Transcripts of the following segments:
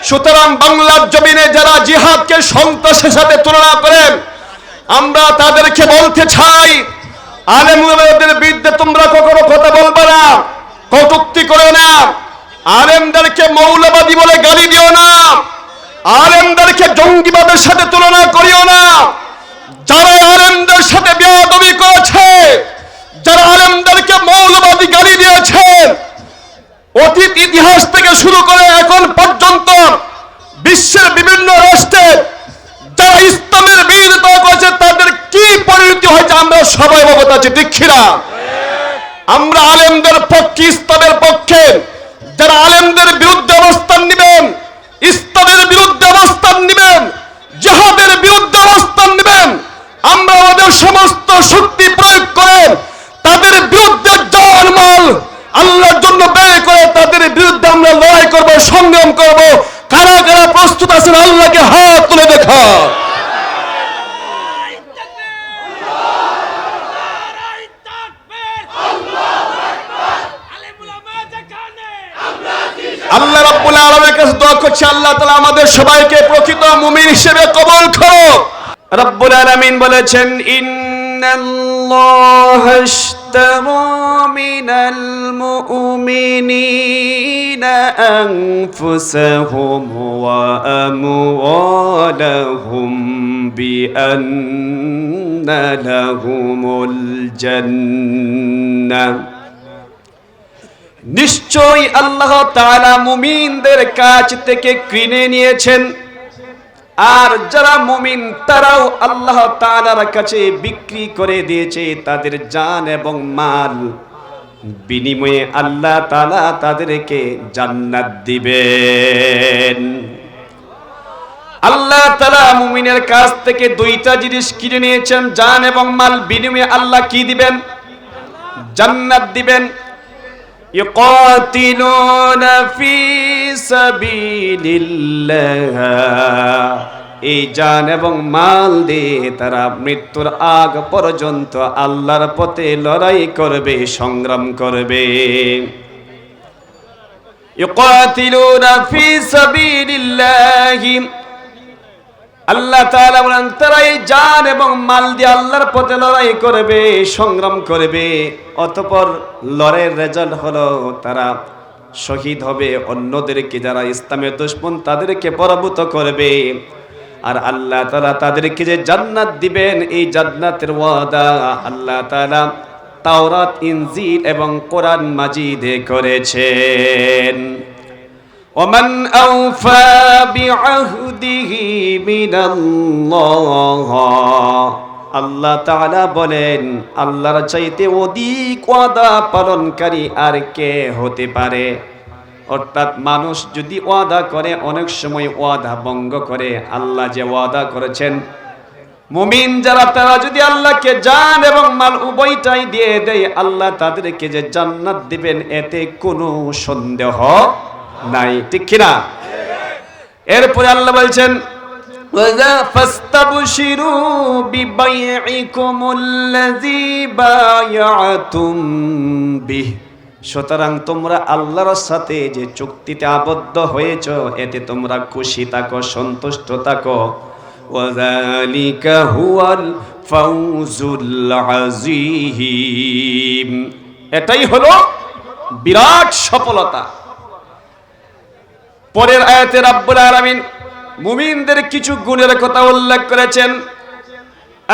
সুতরাং বাংলার জমিনে যারা জিহাদকে সন্ত্রাসের সাথে তুলনা করেন, আমরা তাদেরকে বলতে চাই, আলেম ওলামাদের বিরুদ্ধে তোমরা কখনো কথা বলবে না, কটূক্তি করো না, আলেমদেরকে মৌলবাদী বলে গালি দিও না, আলেমদেরকে জঙ্গিবাদের সাথে তুলনা করিও না। যারা আলেমদের সাথে বেয়াদবি করেছে, যারা আলেমদেরকে মৌলবাদী গালি দিয়েছে, অতীত ইতিহাস থেকে শুরু করে এখন পর্যন্ত বিশ্বের বিভিন্ন রাষ্ট্রে যারা ইসলামের বিরোধিতা করেছে তাদের কি পরিণতি হয়েছে আমরা সবাই অবগত আছি, ঠিক না? আমরা আলেমদের পক্ষে, ইসলামের পক্ষে। যারা আলেমদের বিরুদ্ধে অবস্থান নেবেন, ইসলামের বিরুদ্ধে অবস্থান নেবেন, জিহাদের বিরুদ্ধে অবস্থান নেবেন, আমরা আমাদের সমস্ত শক্তি প্রয়োগ করে তাদের বিরুদ্ধে জান মাল আল্লাহর জন্য ব্যয় করে তাদের বিরুদ্ধে আমরা লড়াই করব, সংগ্রাম করব। কারা কারা প্রস্তুত আছেন আল্লাহকে হাত তুলে দেখা। আল্লাহ রাব্বুল আলামিনের কাছে দোয়া করছি, আল্লাহ তাআলা আমাদের সবাইকে প্রকৃত মুমিন হিসেবে কবুল করো। রাব্বুল আলামিন বলেছেন, ইন্নাল্লাহা ইশতারা মিনাল মুমিনিনা আনফুসাহুম ওয়া আমওয়ালাহুম বিআন্না লাহুমুল জান্নাহ। নিশ্চয় আল্লাহ তাআলা মুমিনদের কাছ থেকে কিনে নিয়েছেন, আর যারা মুমিন তারাও আল্লাহ তাআলার কাছে বিক্রি করে দিয়েছে তাদের জান এবং মাল। বিনিময়ে আল্লাহ তাআলা তাদেরকে জান্নাত দিবেন। আল্লাহ তাআলা মুমিনের কাছ থেকে দুইটা জিনিস কিনে নিয়েছেন, জান এবং মাল। বিনিময়ে আল্লাহ কি দিবেন? জান্নাত দিবেন। يقاتلون في سبيل الله, এই জান এবং মাল দিয়ে তারা মৃত্যুর আগ পর্যন্ত আল্লাহর পথে লড়াই করবে, সংগ্রাম করবে। يقاتلون في سبيل الله, আল্লাহ তাআলা বলেন তারা এই জান এবং মাল দিয়ে আল্লাহর পথে লড়াই করবে, সংগ্রাম করবে। অতঃপর লড়াইয়ের রেজাল্ট হলো তারা শহীদ হবে, অন্যদেরকে যারা ইসলামের দুশমন তাদেরকে পরাভূত করবে। আর আল্লাহ তাআলা তাদেরকে যে জান্নাত দিবেন, এই জান্নাতের ওয়াদা আল্লাহ তাআলা তাওরাত, ইনজিল এবং কোরআন মাজিদে করেছেন। ومن أوفى بعهده من الله, আল্লাহ তাআলা বলেন আল্লাহর চাইতে অধিক ওয়াদা পালনকারী আর কে হতে পারে? অর্থাৎ মানুষ যদি ওয়াদা করে অনেক সময় ওয়াদা ভঙ্গ করে। আল্লাহ যে ওয়াদা করেছেন মুমিন যারা তারা যদি আল্লাহকে জান এবং মাল উভয়টাই দিয়ে দেয়, আল্লাহ তাদেরকে যে জান্নাত দিবেন এতে কোনো সন্দেহ নাই, ঠিক কিনা? এরপরে আল্লাহ বলছেন, ফাস্তাবশিরু বিবাইইকুমুল্লাযী বায়াতুম বিহ, সুতরাং তোমরা আল্লাহর সাথে যে চুক্তিতে আবদ্ধ হয়েছো এতে তোমরা খুশি থাকো, সন্তুষ্ট থাকো। ওয়াযালিকা হুয়াল ফাউজুল আযীম, এটাই হলো বিরাট সফলতা। পরের আয়াতে রাব্বুল আলামিন মুমিনদের কিছু গুণের কথা উল্লেখ করেছেন।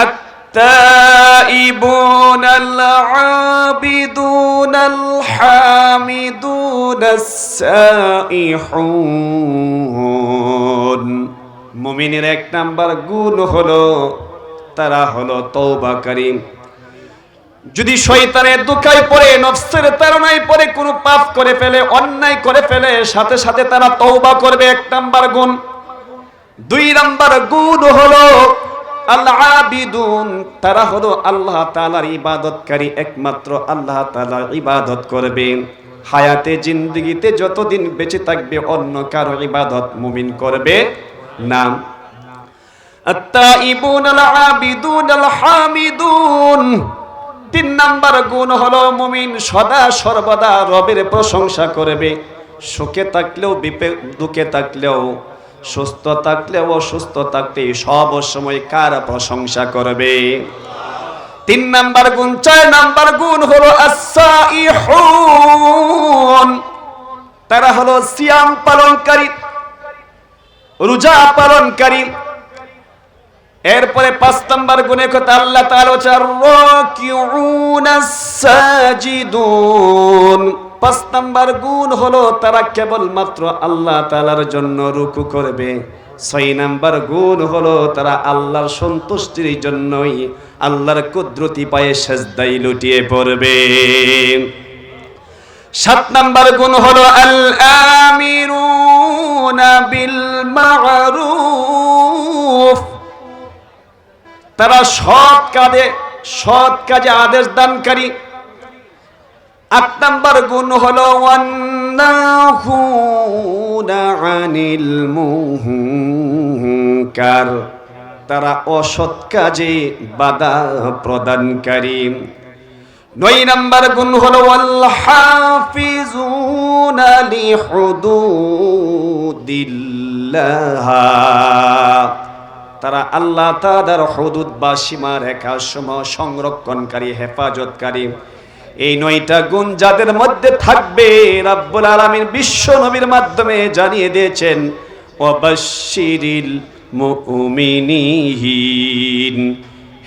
আত-তাইবুন আল-আবিদুন আল-হামিদুন আস-সাইহুন, মুমিনের এক নাম্বার গুণ হলো তারা হলো তওবাকারী। যদি শয়তানের ধোঁকায় পড়ে, নফসের তাড়নায় পড়ে কোনো পাপ করে ফেলে, অন্যায় করে ফেলে, সাথে সাথে তারা তওবা করবে, এক নাম্বার গুণ। দুই নাম্বার গুণ হলো আল-আবিদুন, তারা হলো আল্লাহ তাআলার ইবাদতকারী, একমাত্র আল্লাহ তাআলার ইবাদত করবে। হায়াতে জিন্দেগিতে যতদিন বেঁচে থাকবে অন্য কারো ইবাদত মুমিন করবে না। আত-তাইবুন আল-আবিদুন আল-হামিদুন, তিন নাম্বার গুণ হলো মুমিন সদা সর্বদা রবের প্রশংসা করবে। সুখে থাকলেও দুঃখে থাকলেও, সুস্থ থাকলেও অসুস্থ থাকলে সব সময় কার প্রশংসা করবে? 3 নাম্বার গুণ। 4 নাম্বার গুণ হলো আস-সাইহুন, তারা হলো সিয়াম পালনকারী, রোজা পালনকারী। এরপরে 5 নাম্বার গুণের কথা আল্লাহ তাআলা রাকিউনাস সাজিদুন। 5 নাম্বার গুণ হলো তারা কেবলমাত্র আল্লাহ তাআলার জন্য রুকু করবে। 6 নাম্বার গুণ হলো তারা আল্লাহর সন্তুষ্টির জন্যই আল্লাহর কুদরতি পায়ে সিজদায় লুটিয়ে পড়বে। 7 নাম্বার গুণ হলো আল আমিরুনা বিল মা'রুফ, তারা সৎ কাজে আদেশ দানকারী। 8 নাম্বার গুণ হলো ওয়ান্নাহুনা আনিল মুনকার, তারা অসৎ কাজে বাধা প্রদানকারী। 9 নাম্বার গুণ হলো ওয়াল হাফিজুনা লিহুদুদিল্লাহ, তারা আল্লাহ তাআলার হুদুদ বা সীমা রেখা সমূহ সংরক্ষণকারী, হেফাজতকারী। এই 9টা গুণ যাদের মধ্যে থাকবে রব্বুল আলামিন বিশ্ব নবীর মাধ্যমে জানিয়ে দিয়েছেন ওয়াবাশশিরিল মুমিনিন,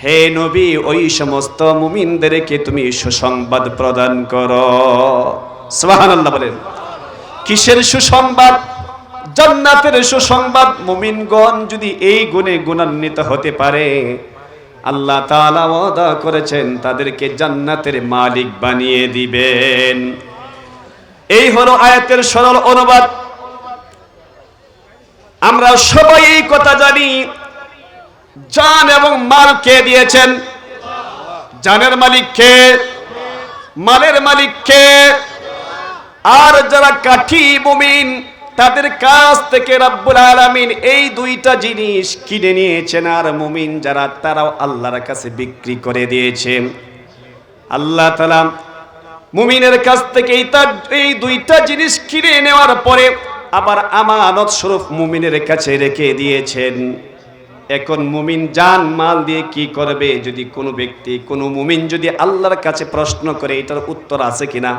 হে নবী ওই সমস্ত মুমিনদেরকে তুমি সুসংবাদ প্রদান করো। সুবহানাল্লাহ বলেন। কিসের সুসংবাদ? জান্নাতের সুসংবাদ। মুমিনগণ যদি এই গুণে গুণান্বিত হতে পারে, আল্লাহ তাআলা ওয়াদা করেছেন তাদেরকে জান্নাতের মালিক বানিয়ে দিবেন। এই হলো আয়াতের সরল অনুবাদ। আমরা সবাই এই কথা জানি, জান এবং মাল কে দিয়েছেন? জানের মালিক কে? মালের মালিক কে? আর যারা কাঠি মুমিন তাদের কাছ থেকে রব্বুল আলামিন এই 2টা জিনিস কিনে নিয়েছেন। আর মুমিন যারা তারাও আল্লাহর কাছে বিক্রি করে দিয়েছেন। আল্লাহ তাআলা মুমিনের কাছ থেকে এই 2টা জিনিস কিনে নেওয়ার পরে আবার আমানত স্বরূপ মুমিনের কাছে রেখে দিয়েছেন। এখন মুমিন জান মাল দিয়ে কি করবে? যদি কোনো ব্যক্তি, কোনো মুমিন যদি আল্লাহর কাছে প্রশ্ন করে, এটার উত্তর আছে কিনা?